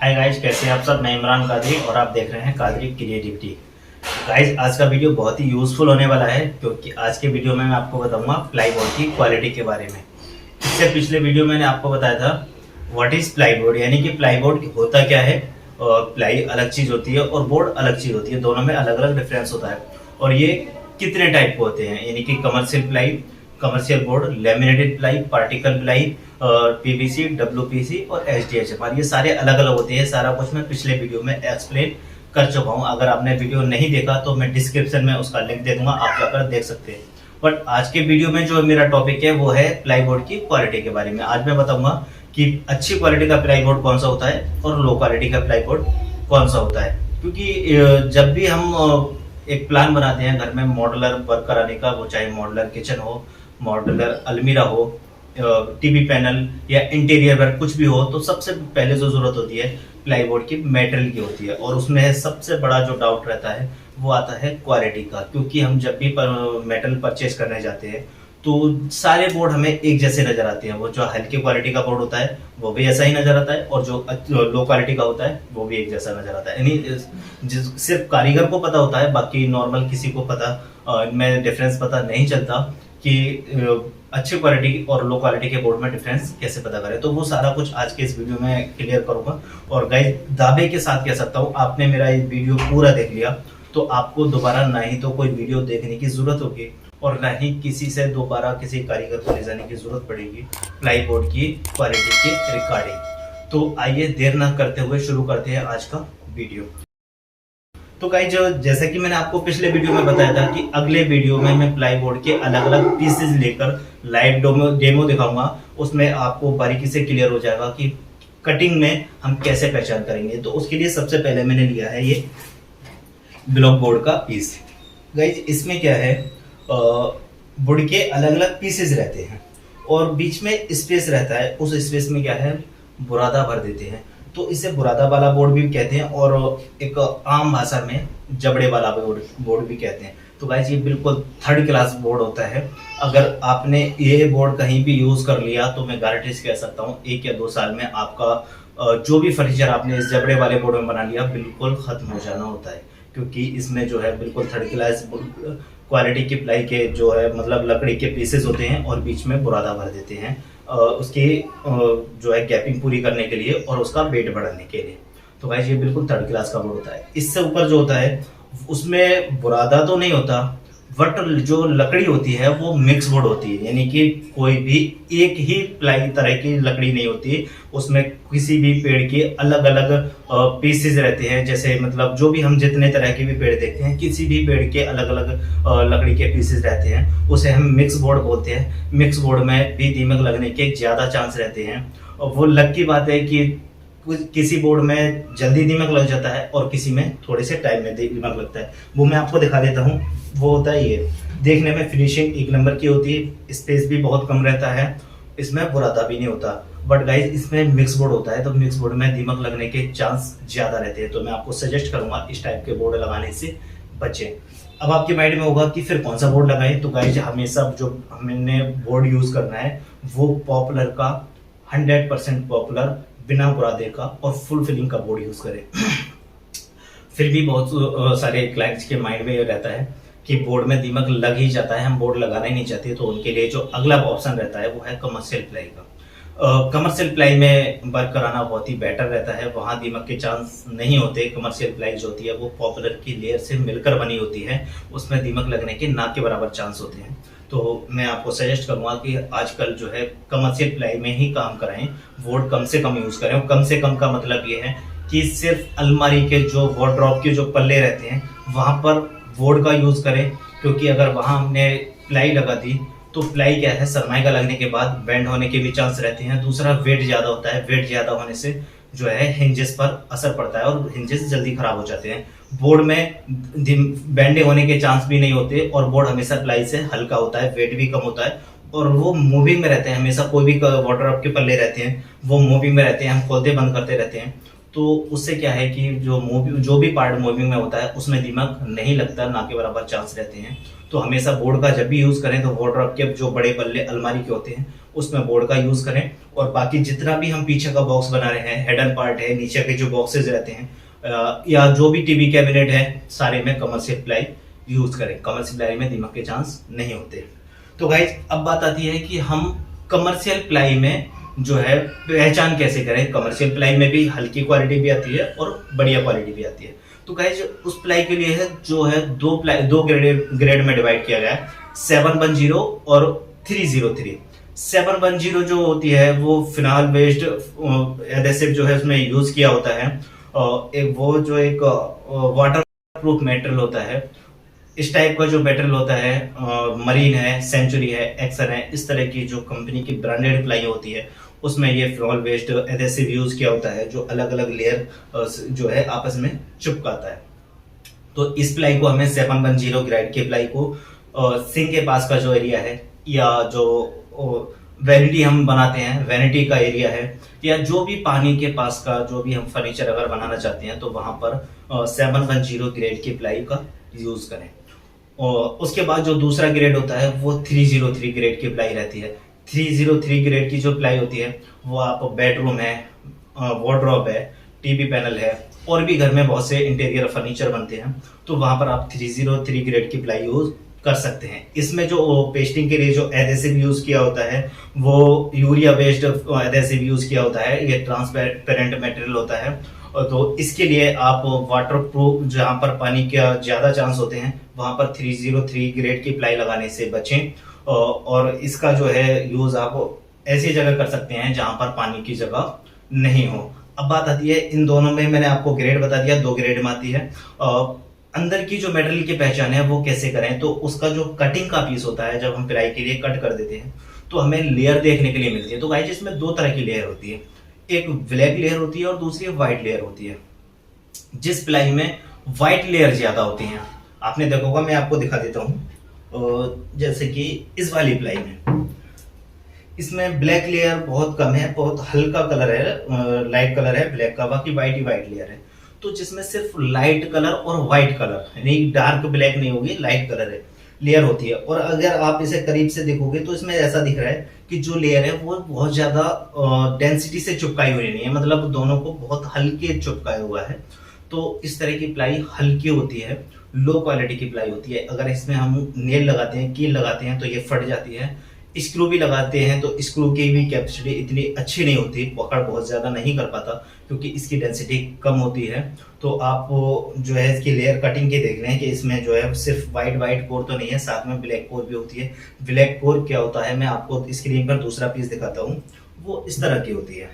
Hi guys, कैसे हैं आप सब। मैं इमरान कादरी और आप देख रहे हैं कादरी क्रिएटिविटी। गाइस, आज का वीडियो बहुत ही यूजफुल होने वाला है क्योंकि आज के वीडियो में मैं आपको बताऊंगा प्लाईवुड की क्वालिटी के बारे में। इससे पिछले वीडियो मैंने आपको बताया था व्हाट इज प्लाईवुड, यानी कि प्लाईवुड होता क्या है। और प्लाई अलग चीज होती है और बोर्ड अलग चीज होती है, दोनों में अलग अलग डिफरेंस होता है। और ये कितने टाइप के होते हैं, यानी कि commercial ply, commercial board, laminated ply, particle ply, PVC, WPC और एचडीएचएफआर, ये सारे अलग अलग होते हैं। सारा कुछ मैं पिछले वीडियो में एक्सप्लेन कर चुका हूँ। अगर आपने वीडियो नहीं देखा तो मैं डिस्क्रिप्शन में उसका लिंक दे दूंगा, आप जाकर देख सकते हैं। बट आज के वीडियो में जो मेरा टॉपिक है वो है प्लाईवुड की क्वालिटी के बारे में। आज मैं बताऊंगा कि अच्छी क्वालिटी का प्लाईवुड कौन सा होता है और लो क्वालिटी का प्लाईवुड कौन सा होता है। क्योंकि जब भी हम एक प्लान बनाते हैं घर में मॉड्यूलर वर्क कराने का, वो चाहे मॉड्यूलर किचन हो, मॉड्यूलर अलमीरा हो, टीवी पैनल या इंटीरियर वर्क कुछ भी हो, तो सबसे पहले जो जरूरत होती है प्लाईवुड की मटेरियल की होती है। और उसमें सबसे बड़ा जो डाउट रहता है वो आता है क्वालिटी का। क्योंकि हम जब भी मेटल परचेज करने जाते हैं तो सारे बोर्ड हमें एक जैसे नजर आते हैं। वो जो हल्की क्वालिटी का बोर्ड होता है वो भी ऐसा ही नजर आता है, और जो लो क्वालिटी का होता है वो भी एक जैसा नजर आता है। यानी सिर्फ कारीगर को पता होता है, बाकी नॉर्मल किसी को पता में डिफरेंस पता नहीं चलता कि अच्छी क्वालिटी और लो क्वालिटी के बोर्ड में डिफरेंस कैसे पता करें। तो वो सारा कुछ आज के इस वीडियो में क्लियर करूंगा। और गाइस, दावे के साथ कह सकता हूँ, आपने मेरा ये वीडियो पूरा देख लिया तो आपको दोबारा ना ही तो कोई वीडियो देखने की जरूरत होगी और ना ही किसी से दोबारा किसी कारीगर को ले जाने की जरूरत पड़ेगी प्लाईवुड की क्वालिटी के रिगार्डिंग। तो आइए देर ना करते हुए शुरू करते हैं आज का वीडियो। तो गाइस, जैसे कि मैंने आपको पिछले वीडियो में बताया था कि अगले वीडियो में मैं प्लाईवुड के अलग अलग पीसेस लेकर लाइव डेमो दिखाऊंगा। उसमें आपको बारीकी से क्लियर हो जाएगा कि कटिंग में हम कैसे पहचान करेंगे। तो उसके लिए सबसे पहले मैंने लिया है ये ब्लॉक बोर्ड का पीस। गाइस, इसमें क्या है, बोर्ड के अलग अलग पीसेस रहते हैं और बीच में स्पेस रहता है। उस स्पेस में क्या है, बुरादा भर देते हैं। तो इसे बुरादा वाला बोर्ड भी कहते हैं और एक आम भाषा में जबड़े वाला बोर्ड भी कहते हैं। तो गाइस, ये बिल्कुल थर्ड क्लास बोर्ड होता है। अगर आपने ये बोर्ड कहीं भी यूज कर लिया तो मैं गारंटी से कह सकता हूँ 1 या 2 साल में आपका जो भी फर्नीचर आपने इस जबड़े वाले बोर्ड में बना लिया बिल्कुल खत्म हो जाना होता है। क्योंकि इसमें जो है बिल्कुल थर्ड क्लास क्वालिटी की प्लाई के जो है मतलब लकड़ी के पीसेस होते हैं और बीच में बुरादा भर देते हैं उसकी जो है गैपिंग पूरी करने के लिए और उसका वेट बढ़ाने के लिए। तो गाइस, ये बिल्कुल थर्ड क्लास का बोर्ड होता है। इससे ऊपर जो होता है उसमें बुरादा तो नहीं होता, बट जो लकड़ी होती है वो मिक्स बोर्ड होती है। यानी कि कोई भी एक ही प्लाई तरह की लकड़ी नहीं होती, उसमें किसी भी पेड़ के अलग अलग पीसेस रहते हैं। जैसे मतलब जो भी हम जितने तरह के भी पेड़ देखते हैं, किसी भी पेड़ के अलग अलग लकड़ी के पीसेस रहते हैं, उसे हम मिक्स बोर्ड बोलते हैं। मिक्स बोर्ड में भी दीमक लगने के ज्यादा चांस रहते हैं। और वो लक की बात है कि किसी बोर्ड में जल्दी दीमक लग जाता है और किसी में थोड़े से टाइम में दीमक लगता है। वो मैं आपको दिखा देता हूँ। वो होता है ये, देखने में फिनिशिंग 1 नंबर की होती है, स्पेस भी बहुत कम रहता है, इसमें बुरादा भी नहीं होता। बट गाइस, इसमें मिक्स बोर्ड होता है तो मिक्स बोर्ड में दीमक लगने के चांस ज्यादा रहते हैं। तो मैं आपको सजेस्ट करूंगा इस टाइप के बोर्ड लगाने से बचें। अब आपके माइंड में होगा कि फिर कौन सा बोर्ड लगाएं। तो गाइस, हमेशा जो हमने बोर्ड यूज करना है वो पॉपुलर का 100% पॉपुलर बिना बुरादे का और फुल फिलिंग का बोर्ड यूज करें। फिर भी बहुत सारे क्लाइंट्स के माइंड में ये रहता है कि बोर्ड में दीमक लग ही जाता है, हम बोर्ड लगाना ही नहीं चाहते। तो उनके लिए जो अगला ऑप्शन रहता है वो है कमर्शियल प्लाई का। कमर्शियल प्लाई में वर्क कराना बहुत ही बेटर रहता है, वहां दीमक के चांस नहीं होते। कमर्शियल प्लाई जो होती है वो पॉपुलर की लेयर से मिलकर बनी होती है, उसमें दीमक लगने के ना के बराबर चांस होते हैं। तो मैं आपको सजेस्ट करूंगा कि आजकल जो है कमर्शियल प्लाई में ही काम कराएं, बोर्ड कम से कम यूज करें। कम से कम का मतलब ये है कि सिर्फ अलमारी के जो वार्डरोब के जो पल्ले रहते हैं वहां पर बोर्ड का यूज करें। क्योंकि अगर वहां हमने प्लाई लगा दी तो प्लाई क्या है, सरमाइका लगने के बाद बेंड होने के भी चांस रहते हैं। दूसरा, वेट ज्यादा होता है, वेट ज्यादा होने से जो है हिंजेस पर असर पड़ता है और हिंजेस जल्दी खराब हो जाते हैं। बोर्ड में बेंडे होने के चांस भी नहीं होते और बोर्ड हमेशा प्लाई से हल्का होता है, वेट भी कम होता है और वो मूविंग में रहते हैं। हमेशा कोई भी वाटर अप के पल्ले रहते हैं वो मूविंग में रहते हैं, हम खोलते बंद करते रहते हैं। तो उससे क्या है कि जो भी पार्ट मूविंग में होता है उसमें दिमाग नहीं लगता, ना के बराबर चांस रहते हैं। तो हमेशा बोर्ड का जब भी यूज करें तो वार्डरोब के जो बड़े पल्ले अलमारी के होते हैं उसमें बोर्ड का यूज करें। और बाकी जितना भी हम पीछे का बॉक्स बना रहे हैं, हेडन पार्ट है, नीचे के जो बॉक्सेज रहते हैं या जो भी टीवी कैबिनेट है, सारे में कमर्शियल प्लाई यूज करें। कमर्शियल प्लाई में दिमाग के चांस नहीं होते। तो गाइज अब बात आती है कि हम कमर्शियल प्लाई में जो है पहचान कैसे करें। कमर्शियल प्लाई में भी हल्की क्वालिटी भी आती है और बढ़िया क्वालिटी भी आती है। तो गाइज उस प्लाई के लिए है जो है दो ग्रेड में डिवाइड किया गया है, 710 और 303। 710 जो होती है वो फिनाल बेस्ड एडेसिव जो है उसमें यूज किया होता है। एक वाटर प्रूफ मेटेरियल होता है। इस टाइप का जो मेटेरियल होता है मरीन है, सेंचुरी है, एक्सन है, इस तरह की जो कंपनी की ब्रांडेड प्लाई होती है उसमें ये फिनॉल बेस्ड एडेसिव यूज किया होता है, जो अलग अलग लेयर जो है आपस में चिपकाता है। तो इस प्लाई को हमें 710 ग्रेड के प्लाई को सिंक के पास का जो एरिया है, या जो वैनिटी हम बनाते हैं वैनिटी का एरिया है, या जो भी पानी के पास का जो भी हम फर्नीचर अगर बनाना चाहते हैं तो वहां पर 710 ग्रेड की प्लाई का यूज करें। और उसके बाद जो दूसरा ग्रेड होता है वो 303 ग्रेड की प्लाई रहती है। 303 ग्रेड की जो प्लाई होती है वो आप बेडरूम है, वार्डरोब है, टीवी पैनल है, और भी घर में बहुत से इंटीरियर फर्नीचर बनते हैं, तो वहां पर आप 303 ग्रेड की प्लाई यूज कर सकते हैं। इसमें जो पेस्टिंग के लिए जो एडेसिव यूज किया होता है वो यूरिया बेस्ड एडेसिव यूज किया होता है। ये ट्रांसपेरेंट मटेरियल होता है। और तो इसके लिए आप वाटर प्रूफ, जहां पर पानी का ज्यादा चांस होते हैं वहां पर 303 ग्रेड की प्लाई लगाने से बचें। और इसका जो है यूज आप ऐसी जगह कर सकते हैं जहां पर पानी की जगह नहीं हो। अब बात आती है इन दोनों में, मैंने आपको ग्रेड बता दिया, 2 ग्रेड में आती है। अंदर की जो मटेरियल की पहचान है वो कैसे करें, तो उसका जो कटिंग का पीस होता है जब हम प्लाई के लिए कट कर देते हैं तो हमें लेयर देखने के लिए मिलती है। तो गाइस इसमें 2 तरह की लेयर होती है, एक ब्लैक लेयर होती है और दूसरी व्हाइट लेयर होती है। जिस प्लाई में व्हाइट लेयर ज्यादा होती है, आपने देखा होगा, मैं आपको दिखा देता हूं। जैसे कि इस वाली प्लाई में इसमें ब्लैक लेयर बहुत कम है, बहुत हल्का कलर है, लाइट कलर है ब्लैक का, बाकी व्हाइट ही व्हाइट लेयर है। तो जिसमें सिर्फ लाइट कलर और व्हाइट कलर, यानी डार्क ब्लैक नहीं होगी, लाइट कलर है लेयर होती है। और अगर आप इसे करीब से देखोगे तो इसमें ऐसा दिख रहा है कि जो लेयर है वो बहुत ज्यादा डेंसिटी से चिपकाई हुई नहीं है, मतलब दोनों को बहुत हल्के चिपकाया हुआ है। तो इस तरह की प्लाई हल्की होती है, लो क्वालिटी की प्लाई होती है। अगर इसमें हम नेल लगाते हैं, कील लगाते हैं तो ये फट जाती है। स्क्रू भी लगाते हैं तो स्क्रू की भी कैपेसिटी इतनी अच्छी नहीं होती, पकड़ बहुत ज्यादा नहीं कर पाता क्योंकि इसकी डेंसिटी कम होती है। तो आप जो है इसकी लेयर कटिंग के देख रहे हैं कि इसमें जो है सिर्फ व्हाइट कोर तो नहीं है, साथ में ब्लैक कोर भी होती है। ब्लैक कोर क्या होता है मैं आपको स्क्रीन पर दूसरा पीस दिखाता हूँ, वो इस तरह की होती है।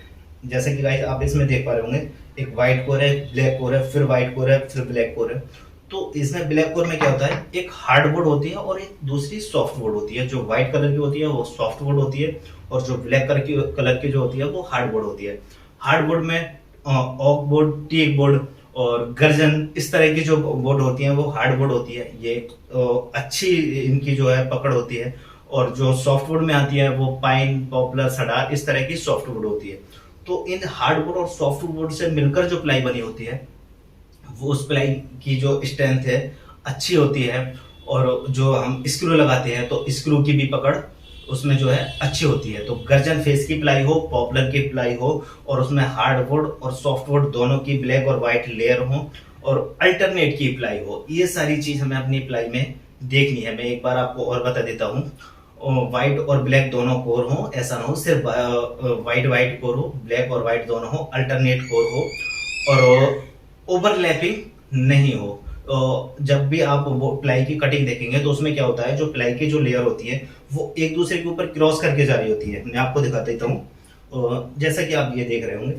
जैसे कि गाइस आप इसमें देख पा रहे होंगे, एक व्हाइट कोर है, ब्लैक कोर है, फिर व्हाइट कोर है, फिर ब्लैक कोर है। तो इसमें ब्लैक कोर में क्या होता है, एक हार्डवुड होती है और एक दूसरी सॉफ्टवुड होती है। जो व्हाइट कलर की होती है वो सॉफ्टवुड होती है और जो ब्लैक कलर की जो होती है वो हार्डवुड होती है। हार्डवुड में ऑक बोर्ड, टीक बोर्ड और गर्जन, इस तरह की जो बोर्ड होती है वो हार्डवुड होती है। ये अच्छी इनकी जो है पकड़ होती है। और जो सॉफ्टवुड में आती है वो पाइन, पॉपुलर, सडार, इस तरह की सॉफ्टवुड होती है। तो इन हार्डवुड और सॉफ्टवुड से मिलकर जो प्लाई बनी होती है वो उस प्लाई की जो स्ट्रेंथ है अच्छी होती है। और जो हम स्क्रू लगाते हैं तो स्क्रू की भी पकड़ उसमें जो है अच्छी होती है। तो गर्जन फेस की प्लाई हो, पॉपुलर की प्लाई हो, और उसमें हार्डवुड और सॉफ्टवुड दोनों की ब्लैक और व्हाइट लेयर हो, और अल्टरनेट की प्लाई हो, ये सारी चीज हमें अपनी प्लाई में देखनी है। मैं एक बार आपको और बता देता हूँ, व्हाइट और ब्लैक दोनों कोर हो, ऐसा ना हो सिर्फ व्हाइट कोर हो, ब्लैक और व्हाइट दोनों हो, अल्टरनेट कोर हो, और ओवरलैपिंग नहीं हो। जब भी आप वो प्लाई की कटिंग देखेंगे तो उसमें क्या होता है, जो प्लाई की जो लेयर होती है वो एक दूसरे के ऊपर क्रॉस करके जा रही होती है। मैं आपको दिखा देता हूँ, जैसा कि आप ये देख रहे होंगे,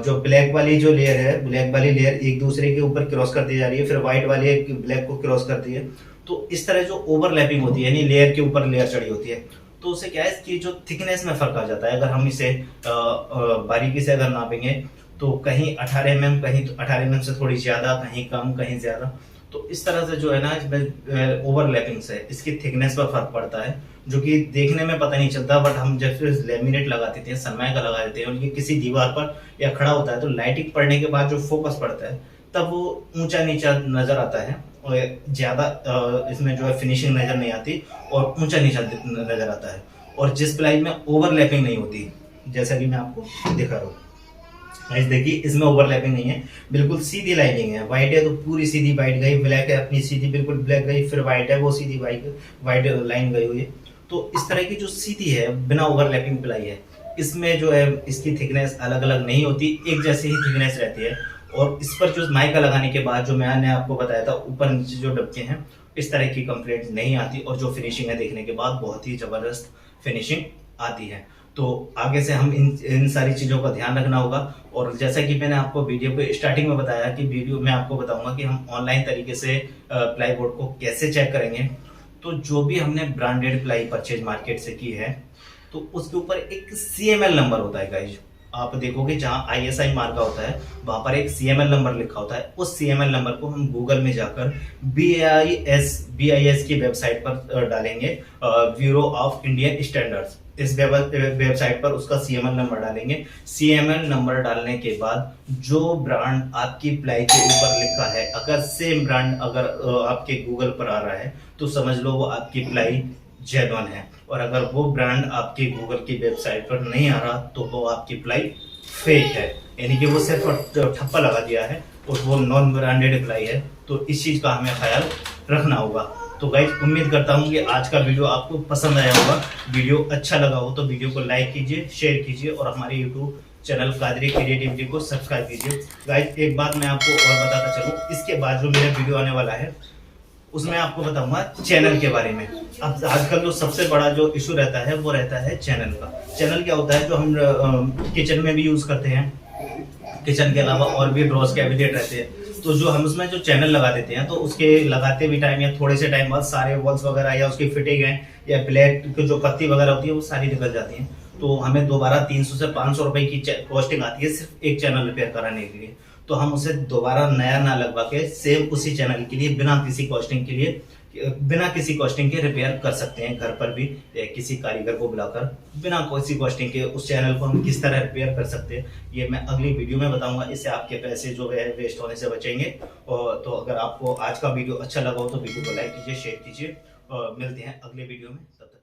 जो ब्लैक वाली जो लेयर है, ब्लैक वाली लेयर एक दूसरे के ऊपर क्रॉस करती जा रही है, फिर व्हाइट वाली ब्लैक को क्रॉस करती है। तो इस तरह जो ओवरलैपिंग होती है, यानी लेयर के ऊपर लेयर चढ़ी होती है, तो उससे क्या है कि जो थिकनेस में फर्क आ जाता है। अगर हम इसे बारीकी से अगर नापेंगे तो कहीं 18 mm, कहीं 18 mm से थोड़ी ज्यादा, कहीं कम, कहीं ज्यादा। तो इस तरह से जो है ना, इसमें ओवरलैपिंग से इसकी थिकनेस पर फर्क पड़ता है, जो कि देखने में पता नहीं चलता, बट हम जब लेमिनेट लगाते थे, सनमाइका लगा देते हैं और ये किसी दीवार पर या खड़ा होता है तो लाइटिंग पड़ने के बाद जो फोकस पड़ता है तब वो ऊंचा नीचा नजर आता है और ज्यादा इसमें जो है फिनिशिंग नजर नहीं आती और ऊंचा नीचा नजर आता है। और जिस प्लाई में ओवरलैपिंग नहीं होती, जैसा कि मैं आपको दिखा रहा हूँ, गाइस देखिए इसमें ओवरलैपिंग नहीं है, बिल्कुल सीधी लाइनिंग है। व्हाइट है तो पूरी सीधी व्हाइट गई, ब्लैक है अपनी सीधी बिल्कुल ब्लैक गई, फिर व्हाइट है वो सीधी व्हाइट लाइन गई हुई है। तो इस तरह की जो सीधी है बिना ओवरलैपिंग प्लाई है, इसमें जो है इसकी थिकनेस अलग अलग नहीं होती, एक जैसी ही थिकनेस रहती है। और इस पर जो माइका लगाने के बाद जो मैंने आपको बताया था ऊपर नीचे जो डब्बे हैं, इस तरह की कंप्लेंट नहीं आती और जो फिनिशिंग है देखने के बाद बहुत ही जबरदस्त फिनिशिंग आती है। तो आगे से हम इन सारी चीजों का ध्यान रखना होगा। और जैसा कि मैंने आपको वीडियो को स्टार्टिंग में बताया कि वीडियो में आपको बताऊंगा कि हम ऑनलाइन तरीके से प्लाई बोर्ड को कैसे चेक करेंगे। तो जो भी हमने ब्रांडेड प्लाई परचेज मार्केट से की है तो उसके ऊपर एक CML नंबर होता है गाइज। आप देखोगे जहां ISI मार्का होता है वहां पर एक CML नंबर लिखा होता है। उस CML नंबर को हम गूगल में जाकर BIS की वेबसाइट पर डालेंगे, ब्यूरो ऑफ इंडियन स्टैंडर्ड्स। इस वेबसाइट पर उसका CML नंबर डालेंगे। CML नंबर डालने के बाद जो ब्रांड आपकी प्लाई के ऊपर लिखा है, अगर सेम ब्रांड अगर आपके गूगल पर आ रहा है तो समझ लो वो आपकी प्लाई जेन्युइन है। और अगर वो ब्रांड आपकी गूगल की वेबसाइट पर नहीं आ रहा तो वो आपकी प्लाई फेक है, यानी कि वो सिर्फ ठप्पा लगा दिया है और वो नॉन ब्रांडेड प्लाई है। तो इस चीज का हमें ख्याल रखना होगा। तो गाइस उम्मीद करता हूँ कि आज का वीडियो आपको पसंद आया होगा। वीडियो अच्छा लगा हो तो वीडियो को लाइक कीजिए, शेयर कीजिए और हमारे यूट्यूब चैनल कादरी क्रिएटिविटी को सब्सक्राइब कीजिए। गाइस एक बात मैं आपको और बताता चलूँ, इसके बाद जो मेरा वीडियो आने वाला है उसमें आपको बताऊंगा चैनल के बारे में। अब आजकल जो सबसे बड़ा जो इशू रहता है वो रहता है चैनल का। चैनल क्या होता है, जो हम किचन में भी यूज करते हैं, किचन के अलावा और भी ड्रॉर्स कैबिनेट रहते हैं, तो जो हम उसमें जो चैनल लगा देते हैं तो उसके लगाते भी टाइम या थोड़े से टाइम बाद सारे वॉल्स वगैरह या उसकी फिटिंग है या ब्लैक जो पत्ती वगैरह होती है वो सारी निकल जाती है। तो हमें दोबारा 300 से 500 रुपए की कॉस्टिंग आती है सिर्फ एक चैनल रिपेयर कराने के लिए। तो हम उसे दोबारा नया ना लगवा के सेम उसी चैनल के लिए बिना किसी कॉस्टिंग के रिपेयर कर सकते हैं घर पर भी, किसी कारीगर को बुलाकर बिना किसी कॉस्टिंग के उस चैनल को हम किस तरह रिपेयर कर सकते हैं ये मैं अगली वीडियो में बताऊंगा। इससे आपके पैसे जो है वेस्ट होने से बचेंगे। और तो अगर आपको आज का वीडियो अच्छा लगा हो तो वीडियो को लाइक कीजिए, शेयर कीजिए और मिलते हैं अगले वीडियो में। तब तक